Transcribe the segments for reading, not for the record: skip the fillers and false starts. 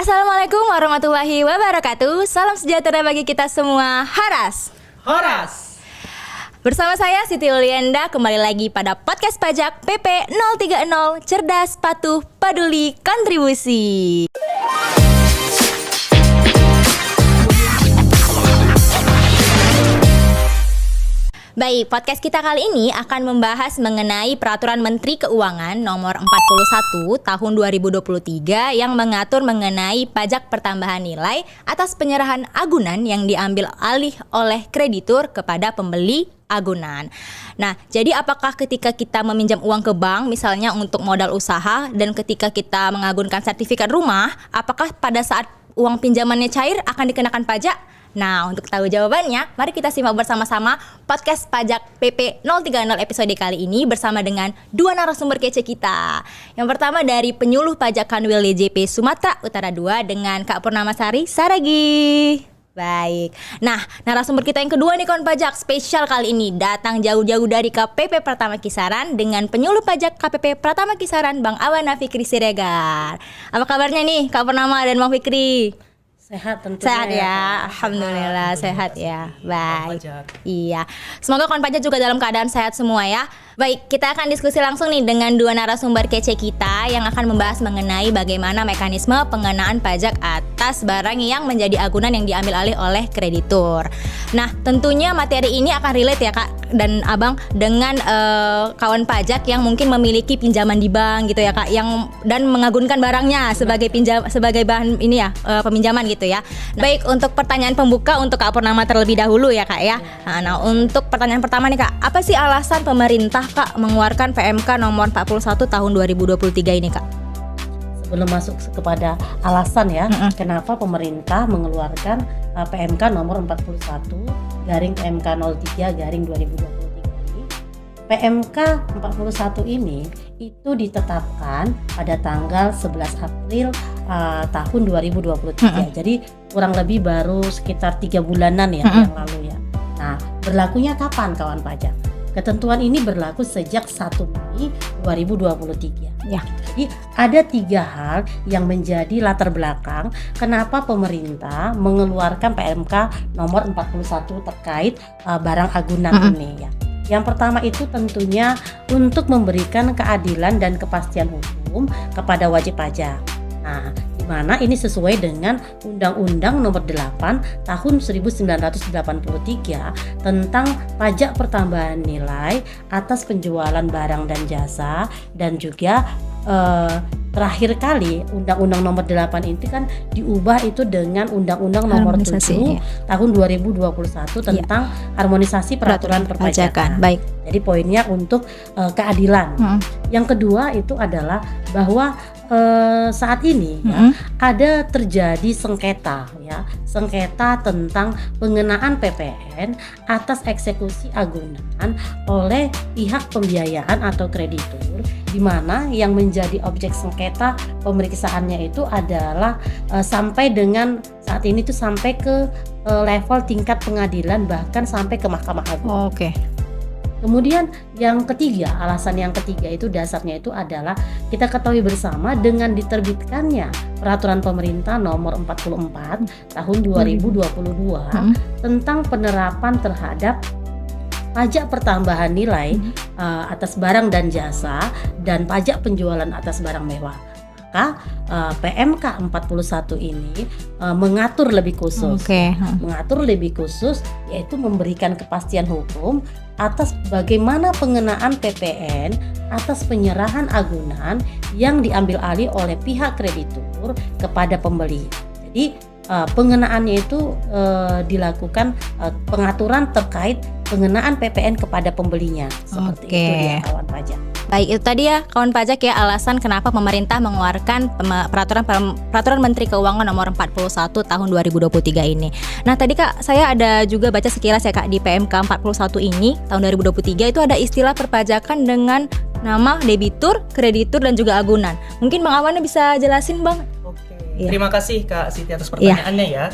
Assalamualaikum warahmatullahi wabarakatuh. Salam sejahtera bagi kita semua. Horas. Bersama saya Siti Ulienda kembali lagi pada podcast pajak PP 030 Cerdas, Patuh, Peduli, Kontribusi. Baik, podcast kita kali ini akan membahas mengenai Peraturan Menteri Keuangan Nomor 41 Tahun 2023 yang mengatur mengenai pajak pertambahan nilai atas penyerahan agunan yang diambil alih oleh kreditur kepada pembeli agunan. Nah, jadi apakah ketika kita meminjam uang ke bank misalnya untuk modal usaha dan ketika kita mengagunkan sertifikat rumah, apakah pada saat uang pinjamannya cair akan dikenakan pajak? Nah, untuk tahu jawabannya, mari kita simak bersama-sama podcast pajak PP 030 episode kali ini bersama dengan dua narasumber kece kita. Yang pertama dari penyuluh pajak Kanwil DJP Sumatera Utara 2 dengan Kak Purnamasari Saragi. Baik. Nah, narasumber kita yang kedua nih kawan pajak spesial kali ini datang jauh-jauh dari KPP Pratama Kisaran dengan penyuluh pajak KPP Pratama Kisaran Bang Awana Fikri Siregar. Apa kabarnya nih Kak Purnama dan Bang Fikri? Sehat tentunya. Sehat ya, alhamdulillah sehat ya. Baik. Iya. Semoga kawan pajak juga dalam keadaan sehat semua ya. Baik, kita akan diskusi langsung nih dengan dua narasumber kece kita yang akan membahas mengenai bagaimana mekanisme pengenaan pajak atas barang yang menjadi agunan yang diambil alih oleh kreditur. Nah, tentunya materi ini akan relate ya Kak dan Abang dengan kawan pajak yang mungkin memiliki pinjaman di bank gitu ya Kak, yang dan mengagunkan barangnya sebagai sebagai bahan ini ya peminjaman gitu ya. Baik, untuk pertanyaan pembuka untuk Kak Purnama terlebih dahulu ya Kak ya. Nah, untuk pertanyaan pertama nih Kak, apa sih alasan pemerintah Kak mengeluarkan PMK nomor 41 tahun 2023 ini Kak? Sebelum masuk kepada alasan ya, kenapa pemerintah mengeluarkan PMK nomor 41 garing PMK 03 garing 2023 ini. PMK 41 ini itu ditetapkan pada tanggal 11 April tahun 2023. Jadi kurang lebih baru sekitar 3 bulanan ya yang lalu ya. Nah, berlakunya kapan kawan pajak? Ketentuan ini berlaku sejak 1 Mei 2023. Ya. Jadi ada 3 hal yang menjadi latar belakang kenapa pemerintah mengeluarkan PMK nomor 41 terkait barang agunan ini ya. Yang pertama itu tentunya untuk memberikan keadilan dan kepastian hukum kepada wajib pajak. Nah, di mana ini sesuai dengan Undang-Undang Nomor 8 Tahun 1983 tentang pajak pertambahan nilai atas penjualan barang dan jasa, dan juga terakhir kali Undang-Undang Nomor 8 itu kan diubah itu dengan Undang-Undang Nomor 7 Tahun 2021 tentang harmonisasi peraturan perpajakan. Baik. Jadi poinnya untuk keadilan. Yang kedua itu adalah bahwa saat ini ya, ada terjadi sengketa tentang pengenaan PPN atas eksekusi agunan oleh pihak pembiayaan atau kreditur, di mana yang menjadi objek sengketa pemeriksaannya itu adalah sampai dengan saat ini tuh sampai ke level tingkat pengadilan, bahkan sampai ke Mahkamah Agung. Oke. Kemudian yang ketiga, alasan yang ketiga itu dasarnya itu adalah kita ketahui bersama dengan diterbitkannya Peraturan Pemerintah Nomor 44 Tahun 2022 tentang penerapan terhadap pajak pertambahan nilai atas barang dan jasa dan pajak penjualan atas barang mewah. Maka PMK 41 ini mengatur lebih khusus, mengatur lebih khusus, yaitu memberikan kepastian hukum atas bagaimana pengenaan PPN atas penyerahan agunan yang diambil alih oleh pihak kreditur kepada pembeli. Jadi pengenaannya itu dilakukan pengaturan terkait pengenaan PPN kepada pembelinya, seperti itu dia kawan pajak. Baik, itu tadi ya kawan pajak ya alasan kenapa pemerintah mengeluarkan Peraturan Menteri Keuangan Nomor 41 Tahun 2023 ini. Nah, tadi Kak, saya ada juga baca sekilas ya Kak di PMK 41 ini tahun 2023 itu ada istilah perpajakan dengan nama debitur, kreditur dan juga agunan. Mungkin Bang Awana bisa jelasin Bang? Oke. Terima kasih Kak Siti atas pertanyaannya ya.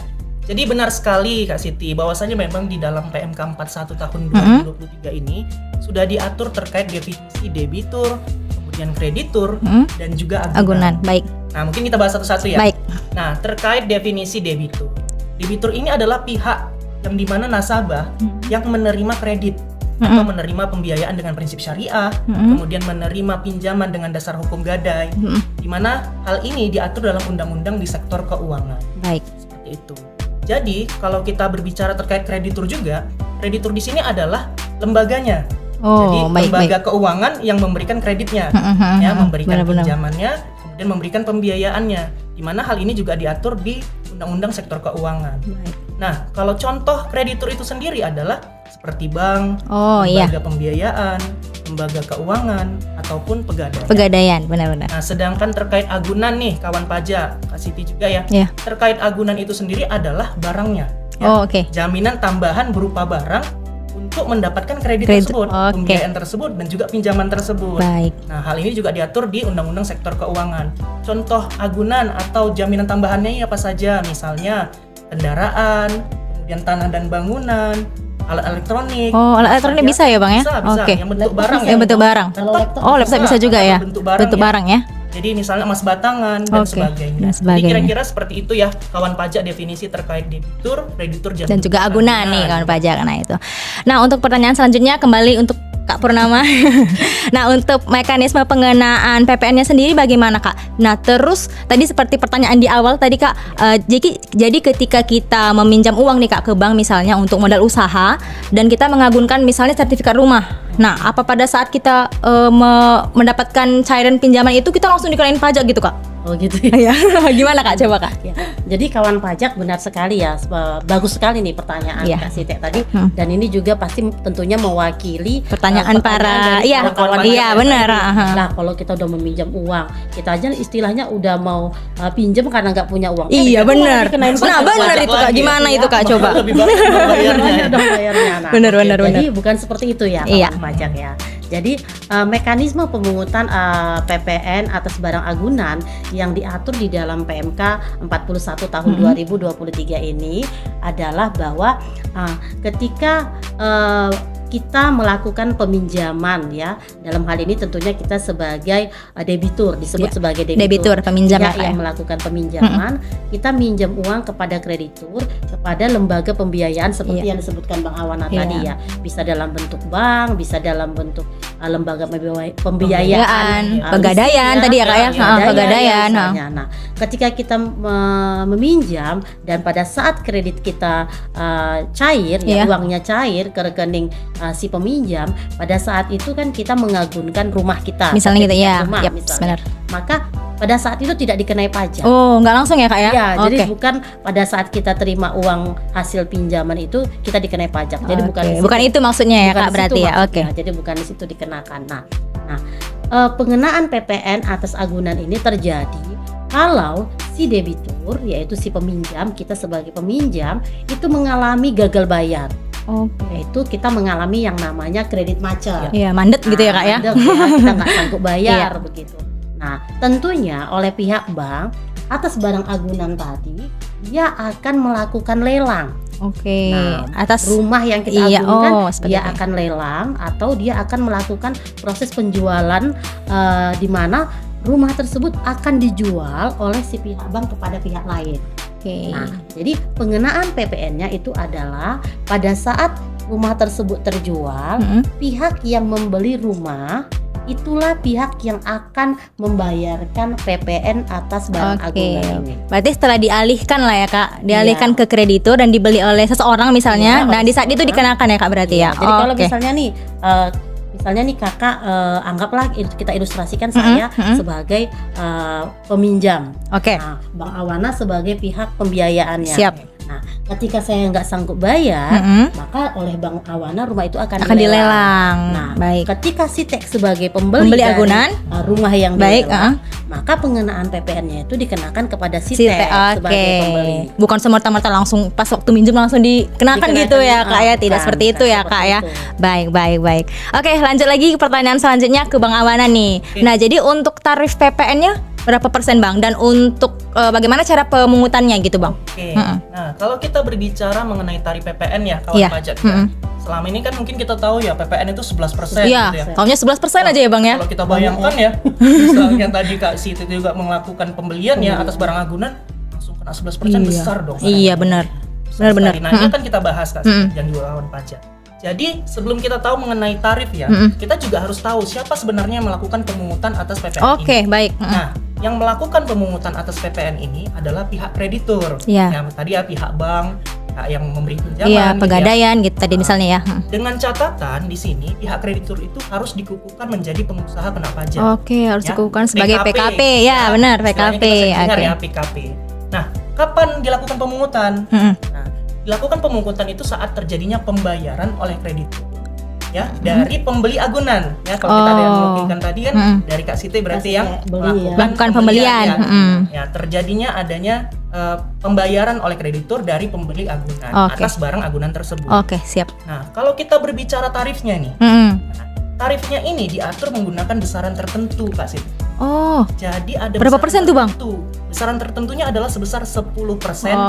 Jadi benar sekali Kak Siti, bahwasanya memang di dalam PMK 41 tahun 2023 ini sudah diatur terkait definisi debitur, kemudian kreditur dan juga agunan. Baik. Nah, mungkin kita bahas satu-satu ya. Baik. Nah, terkait definisi debitur. Debitur ini adalah pihak yang dimana nasabah yang menerima kredit atau menerima pembiayaan dengan prinsip syariah, kemudian menerima pinjaman dengan dasar hukum gadai, di mana hal ini diatur dalam undang-undang di sektor keuangan. Baik. Seperti itu. Jadi, kalau kita berbicara terkait kreditur juga, kreditur di sini adalah lembaganya. Oh, Jadi, baik, lembaga keuangan yang memberikan kreditnya, ya, memberikan Benar-benar. pinjamannya, kemudian memberikan pembiayaannya, di mana hal ini juga diatur di Undang-Undang Sektor Keuangan. Baik. Nah, kalau contoh kreditur itu sendiri adalah seperti bank, Oh iya, lembaga pembiayaan, lembaga keuangan, ataupun pegadaian. pegadaian, benar-benar. Nah, sedangkan terkait agunan nih, kawan pajak, Kak Siti juga ya. Iya. Terkait agunan itu sendiri adalah barangnya. Ya. Oh, oke. Jaminan tambahan berupa barang untuk mendapatkan kredit Kredit, tersebut, oke. pembiayaan tersebut, dan juga pinjaman tersebut. Baik. Nah, hal ini juga diatur di Undang-Undang Sektor Keuangan. Contoh agunan atau jaminan tambahannya apa saja? Misalnya kendaraan, kemudian tanah dan bangunan, alat elektronik. Oh, alat elektronik bisa ya, Bang ya? Bisa. Oke. Yang bentuk Laptop barang bisa. ya. Yang bentuk barang. Kalau laptop Oh, laptop bisa juga ya. Bentuk barang, Bentuk ya. barang ya. Jadi misalnya emas batangan dan Oke, sebagainya. dan Jadi sebagainya. kira-kira seperti itu ya kawan pajak definisi terkait debitur, kreditur, Dan juga agunan nih kawan pajak. Nah itu. Nah untuk pertanyaan selanjutnya kembali untuk Kak Purnama. Nah untuk mekanisme pengenaan PPN-nya sendiri bagaimana Kak? Nah terus tadi seperti pertanyaan di awal tadi Kak, jadi ketika kita meminjam uang nih Kak ke bank misalnya untuk modal usaha dan kita mengagunkan misalnya sertifikat rumah. Nah apa pada saat kita mendapatkan cairan pinjaman itu kita langsung dikenain pajak gitu Kak? Oh gitu ya. Ya, gimana Kak? Coba Kak. Ya, jadi kawan pajak benar sekali ya, bagus sekali nih pertanyaan Iya. Kak Siti tadi, dan ini juga pasti tentunya mewakili Pertanyaan para, dari iya, kawan iya pajak benar. tadi. Nah kalau kita udah meminjam uang, kita aja istilahnya udah mau pinjam karena nggak punya uang. Iya kita benar. dikenain Nah pajak. benar itu Kak. Gimana itu Kak? Coba. Lebih bagus bayarnya. Banyak dong bayarnya. Nah, Benar, benar, jadi benar. bukan seperti itu ya Iya. kawan pajak ya. Jadi mekanisme pemungutan PPN atas barang agunan yang diatur di dalam PMK 41 tahun 2023 ini adalah bahwa ketika kita melakukan peminjaman ya, dalam hal ini tentunya kita sebagai debitur, disebut Ya, sebagai debitur, peminjam ya, pihak Kak, yang ya. melakukan peminjaman, kita minjam uang kepada kreditur, kepada lembaga pembiayaan seperti Iya. yang disebutkan Bang Awana Iya. tadi ya, bisa dalam bentuk bank, bisa dalam bentuk lembaga pembiayaan, Pembiayaan, uh, pegadaian leasing tadi ya Kak ya. Pegadaian. misalnya. Nah, ketika kita meminjam dan pada saat kredit kita cair, Iya. ya uangnya cair ke rekening si peminjam, pada saat itu kan kita mengagunkan rumah kita, Misalnya gitu ya. sertifikat rumah, Yap, misalnya. benar. Maka pada saat itu tidak dikenai pajak. Oh, nggak langsung ya Kak ya? Ya, Oke. jadi bukan pada saat kita terima uang hasil pinjaman itu kita dikenai pajak. Jadi Oke. bukan di situ. Bukan itu maksudnya ya Bukan Kak di berarti situ ya. Oke. maksudnya. Jadi bukan di situ dikenakan. Nah, pengenaan PPN atas agunan ini terjadi kalau si debitur, yaitu si peminjam, kita sebagai peminjam itu mengalami gagal bayar. Oke. Yaitu kita mengalami yang namanya kredit macet. Iya, mandet gitu ya Kak ya. Mandek ya, kita nggak sanggup bayar begitu. Nah, tentunya oleh pihak bank atas barang agunan tadi dia akan melakukan lelang. Oke. Nah, Atas Rumah yang kita Iya, agunkan oh, seperti dia itu. akan lelang atau dia akan melakukan proses penjualan di mana rumah tersebut akan dijual oleh si pihak bank kepada pihak lain. Oke. Nah, jadi pengenaan PPN-nya itu adalah pada saat rumah tersebut terjual, pihak yang membeli rumah itulah pihak yang akan membayarkan PPN atas barang Oke. agunan ini. Berarti setelah dialihkan lah ya Kak, dialihkan Iya. ke kreditur dan dibeli oleh seseorang misalnya. Iya, Nah, oleh di saat itu seseorang. dikenakan ya Kak berarti ya. Jadi kalau Oke. misalnya nih kakak anggaplah kita ilustrasikan saya sebagai peminjam. Oke. Nah, Bang Awana sebagai pihak pembiayaannya. Siap. Nah, ketika saya nggak sanggup bayar, maka oleh Bang Awana rumah itu akan dilelang. Nah, Baik. ketika Sitek sebagai pembeli dari, agunan. rumah yang Baik, dilelang, maka pengenaan PPN-nya itu dikenakan kepada Oke. Sitek sebagai pembeli. Bukan semerta-merta langsung pas waktu minjem langsung dikenakan gitu ya Kak ya. Tidak Bukan, seperti itu bukan ya seperti Kak ya. itu. Baik. Oke, lanjut lagi ke pertanyaan selanjutnya ke Bang Awana nih. Nah, jadi untuk tarif PPN-nya berapa persen Bang? Dan untuk bagaimana cara pemungutannya gitu Bang? Oke. Mm-mm. Nah, Nah, kalau kita berbicara mengenai tarif PPN ya, kawan Iya. pajak ya. Selama ini kan mungkin kita tahu ya PPN itu 11% Iya, gitu ya. tahunnya 11% aja ya Bang ya. Kalau kita bayangkan ya, misalnya tadi Kak Siti juga melakukan pembelian ya atas barang agunan, langsung kena 11% besar dong. Iya, benar. Benar-benar. Nah, ini kan kita bahas Kak Siti, yang juga kawan pajak. Jadi sebelum kita tahu mengenai tarif ya, kita juga harus tahu siapa sebenarnya yang melakukan pemungutan atas PPN ini. Oke, baik. Nah, yang melakukan pemungutan atas PPN ini adalah pihak kreditur. Iya. Yang tadi ya pihak bank, pihak yang memberi pinjaman. Iya, gitu ya. pegadaian gitu tadi misalnya ya. Dengan catatan di sini pihak kreditur itu harus dikukuhkan menjadi pengusaha kena pajak. Oke, harus Ya, dikukuhkan sebagai PKP. Ya, Ya, benar, istilahnya PKP. kita sering dengar Oke. ya PKP. Nah, kapan dilakukan pemungutan? Nah, dilakukan pemungutan itu saat terjadinya pembayaran oleh kreditur ya dari pembeli agunan ya. Kalau kita ada yang merugikan tadi kan dari Kak Siti berarti yang Beli ya. Melakukan pembelian. ya. Ya, terjadinya adanya pembayaran oleh kreditur dari pembeli agunan Oke. atas barang agunan tersebut. Oke, siap. Nah, kalau kita berbicara tarifnya nih, tarifnya ini diatur menggunakan besaran tertentu Kak Siti. Oh, Jadi ada Berapa persen tuh, Bang? tertentu. Besaran tertentunya adalah sebesar 10%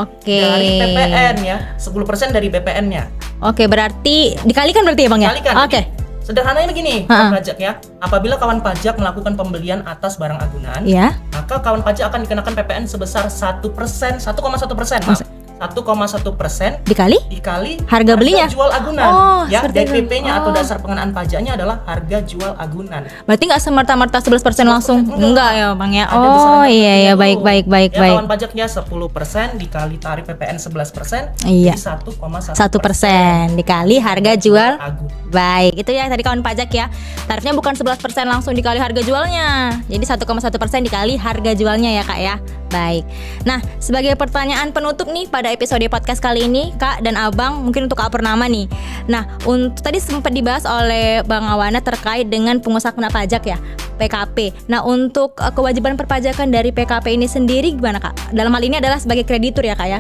Oke. dari PPN ya. 10% dari BPN-nya. oke, berarti dikalikan berarti ya Bang ya? Kalikan. Oke. Sederhananya begini, kawan pajak ya. Apabila kawan pajak melakukan pembelian atas barang agunan, Ya. maka kawan pajak akan dikenakan PPN sebesar 1%, 1,1%, maaf. 1,1% Dikali dikali Harga belinya? jual agunan. Oh, Ya, seperti itu. DPP-nya atau Oh. dasar pengenaan pajaknya adalah harga jual agunan. Berarti nggak semerta-merta 11% langsung? Enggak ya Bang ya? Ada Oh besaran iya tertentunya ya, dulu. baik baik baik Ya, baik. kawan pajaknya 10% dikali tarif PPN 11%, Iya. jadi 1,1% 1% dikali harga jual. agunan. Baik, itu ya tadi kawan pajak ya. Tarifnya bukan 11% langsung dikali harga jualnya. Jadi 1,1% dikali harga jualnya ya Kak ya. Baik. Nah, sebagai pertanyaan penutup nih pada episode podcast kali ini, Kak dan Abang, mungkin untuk Kak Purnama nih. Nah, untuk tadi sempat dibahas oleh Bang Awana terkait dengan pengusaha kena pajak ya, PKP. Nah, untuk kewajiban perpajakan dari PKP ini sendiri gimana Kak? Dalam hal ini adalah sebagai kreditur ya Kak ya.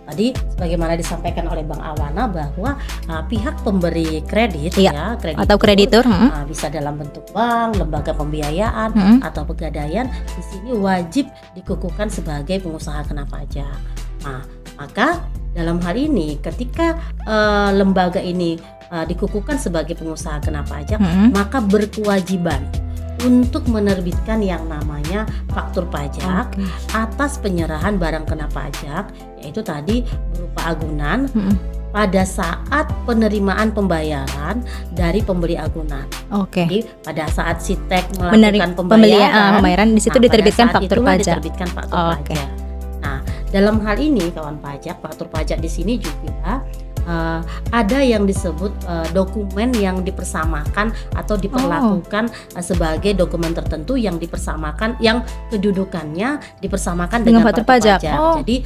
Tadi sebagaimana disampaikan oleh Bang Awana bahwa pihak pemberi kredit Iya, ya, atau kreditur, bisa dalam bentuk bank, lembaga pembiayaan atau pegadaian, di sini wajib dikukuhkan sebagai pengusaha kena pajak. Nah, maka dalam hal ini ketika lembaga ini dikukuhkan sebagai pengusaha kena pajak, maka berkewajiban untuk menerbitkan yang namanya faktur pajak atas penyerahan barang kena pajak, yaitu tadi berupa agunan pada saat penerimaan pembayaran dari pembeli agunan. Oke. Jadi pada saat Sitek melakukan pembayaran di situ pada diterbitkan saat faktur itulah pajak. diterbitkan faktur Oke. pajak. Nah, dalam hal ini kawan pajak, faktur pajak di sini juga ada yang disebut dokumen yang dipersamakan atau diperlakukan sebagai dokumen tertentu yang dipersamakan, yang kedudukannya dipersamakan dengan faktur pajak. Oh. Jadi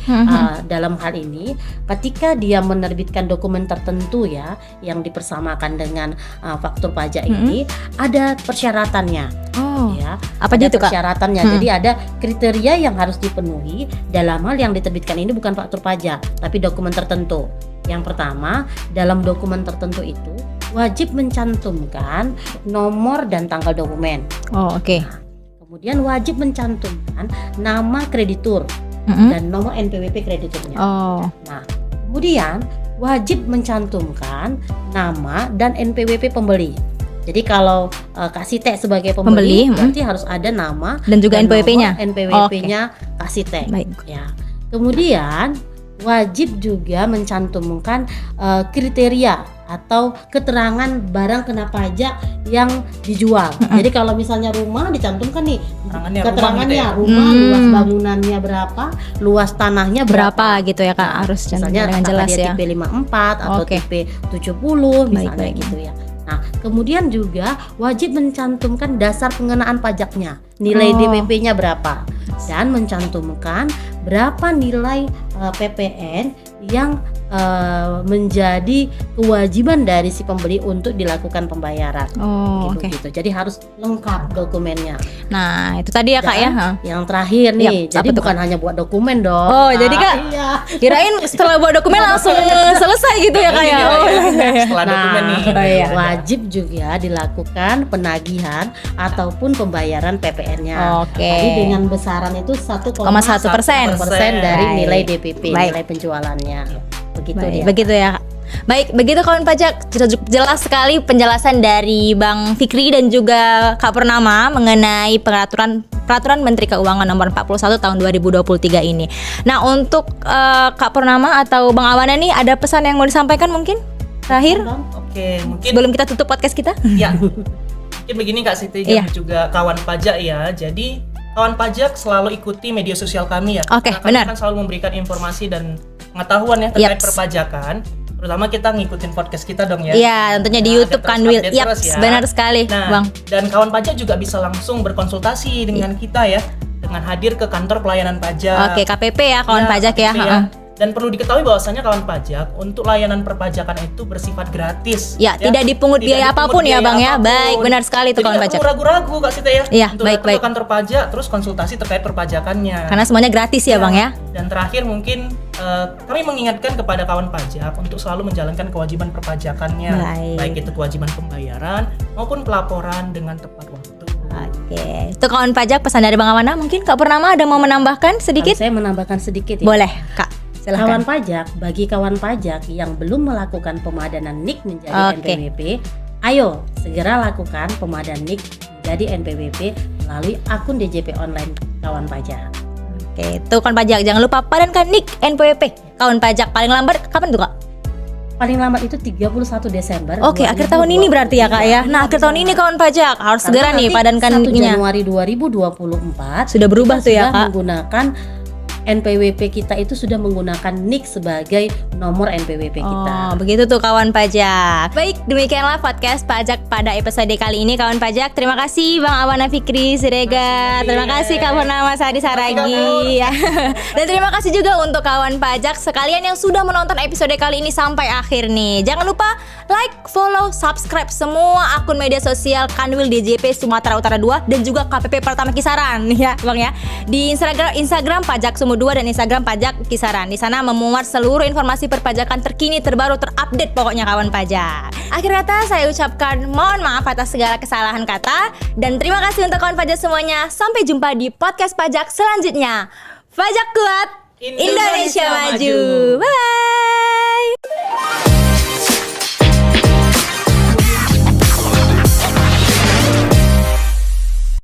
dalam hal ini ketika dia menerbitkan dokumen tertentu ya yang dipersamakan dengan faktur pajak ini, ada persyaratannya. Oh. Ya, Apa ada aja tuh, Kak? persyaratannya. Jadi ada kriteria yang harus dipenuhi dalam hal yang diterbitkan ini, bukan faktur pajak tapi dokumen tertentu. Yang pertama, dalam dokumen tertentu itu wajib mencantumkan nomor dan tanggal dokumen. Oh, oke. Kemudian wajib mencantumkan nama kreditur dan nomor NPWP krediturnya. Oh. Nah, kemudian wajib mencantumkan nama dan NPWP pembeli. Jadi kalau Kak Sitek sebagai pembeli, berarti harus ada nama dan juga NPWP-nya. NPWP-nya Kak Sitek. Baik. Ya. Kemudian wajib juga mencantumkan kriteria atau keterangan barang kena pajak yang dijual. Jadi kalau misalnya rumah dicantumkan nih keterangannya rumah, luas bangunannya berapa, luas tanahnya berapa gitu ya Kak, harus misalnya dengan jelas dia ya. tipe 54 atau tipe 70 misalnya gitu ya. Nah, kemudian juga wajib mencantumkan dasar pengenaan pajaknya, nilai DPP-nya berapa, dan mencantumkan berapa nilai PPN yang menjadi kewajiban dari si pembeli untuk dilakukan pembayaran. Oh, oke. Gitu. Jadi harus lengkap dokumennya. Nah, itu tadi ya Kak ya. Dan yang terakhir nih, Yap, jadi apa tuh, bukan hanya buat dokumen dong. Oh, jadi Kak, iya. kirain setelah buat dokumen langsung selesai gitu ya Kak ya. Ini Oh, setelah dokumen nih. Oh, iya. Wajib juga dilakukan penagihan ataupun pembayaran PPN-nya. Oke. Jadi dengan besaran itu 1,1% 1% dari Baik. nilai DPP, Baik. nilai penjualannya. Begitu Baik, dia. begitu ya. Baik, begitu kawan pajak, jelas sekali penjelasan dari Bang Fikri dan juga Kak Purnama mengenai peraturan Menteri Keuangan nomor 41 tahun 2023 ini. Nah, untuk Kak Purnama atau Bang Awana nih ada pesan yang mau disampaikan mungkin terakhir Oke, mungkin sebelum kita tutup podcast kita? ya. Mungkin begini Kak Siti Iya. dan juga kawan pajak ya. Jadi kawan pajak selalu ikuti media sosial kami ya. Oke, Karena kami benar. kan selalu memberikan informasi dan pengetahuan ya terkait Yaps. perpajakan. Terutama kita ngikutin podcast kita dong ya. Iya, tentunya di Nah, YouTube ada kan terus Will. update Yap, terus ya. benar sekali, Nah, Bang. dan kawan pajak juga bisa langsung berkonsultasi dengan kita ya, dengan hadir ke kantor pelayanan pajak. Oke, KPP ya kawan pajak ya. KPP Heeh. Dan perlu diketahui bahwasanya kawan pajak untuk layanan perpajakan itu bersifat gratis. Ya, tidak dipungut biaya apapun ya, Bang ya. Baik, benar sekali itu Jadi kawan nggak pajak. perlu ragu-ragu Kak Sita ya. Iya, untuk baik, datang baik. ke kantor pajak terus konsultasi terkait perpajakannya. Karena semuanya gratis ya, Bang ya. Dan terakhir mungkin kami mengingatkan kepada kawan pajak untuk selalu menjalankan kewajiban perpajakannya, baik itu kewajiban pembayaran maupun pelaporan dengan tepat waktu. Oke, itu kawan pajak pesan dari Bang Awana. Mungkin Kak Purnama ada mau menambahkan sedikit? Saya menambahkan sedikit ya. Boleh, Kak. Kawan Silahkan. pajak, bagi kawan pajak yang belum melakukan pemadanan NIK menjadi Oke. NPWP, ayo segera lakukan pemadanan NIK menjadi NPWP melalui akun DJP online kawan pajak. Oke, itu kawan pajak. Jangan lupa padankan NIK NPWP. Kawan pajak paling lambat kapan tuh, Kak? Paling lambat itu 31 Desember. Oke, akhir tahun ini berarti ya, Kak ya. Nah, akhir tahun ini kawan pajak harus segera nih padankan 1 NIK-nya. Januari 2024 Sudah berubah kita tuh ya, sudah Kak. menggunakan NPWP kita itu sudah menggunakan NIK sebagai nomor NPWP kita. Oh, begitu tuh kawan pajak. Baik, demikianlah podcast pajak pada episode kali ini kawan pajak. Terima kasih Bang Awana Fikri Siregar. Terima kasih Kak Purnama Sadi Saragi. Dan terima kasih juga untuk kawan pajak sekalian yang sudah menonton episode kali ini sampai akhir nih. Jangan lupa like, follow, subscribe semua akun media sosial Kanwil DJP Sumatera Utara 2 dan juga KPP Pertama Kisaran ya, Bang ya. Di Instagram Pajak Sumut 2 dan Instagram Pajak Kisaran. Di sana memuat seluruh informasi perpajakan terkini, terbaru, terupdate pokoknya kawan pajak. Akhir kata saya ucapkan mohon maaf atas segala kesalahan kata dan terima kasih untuk kawan pajak semuanya. Sampai jumpa di podcast pajak selanjutnya. Pajak kuat, Indonesia maju. Bye.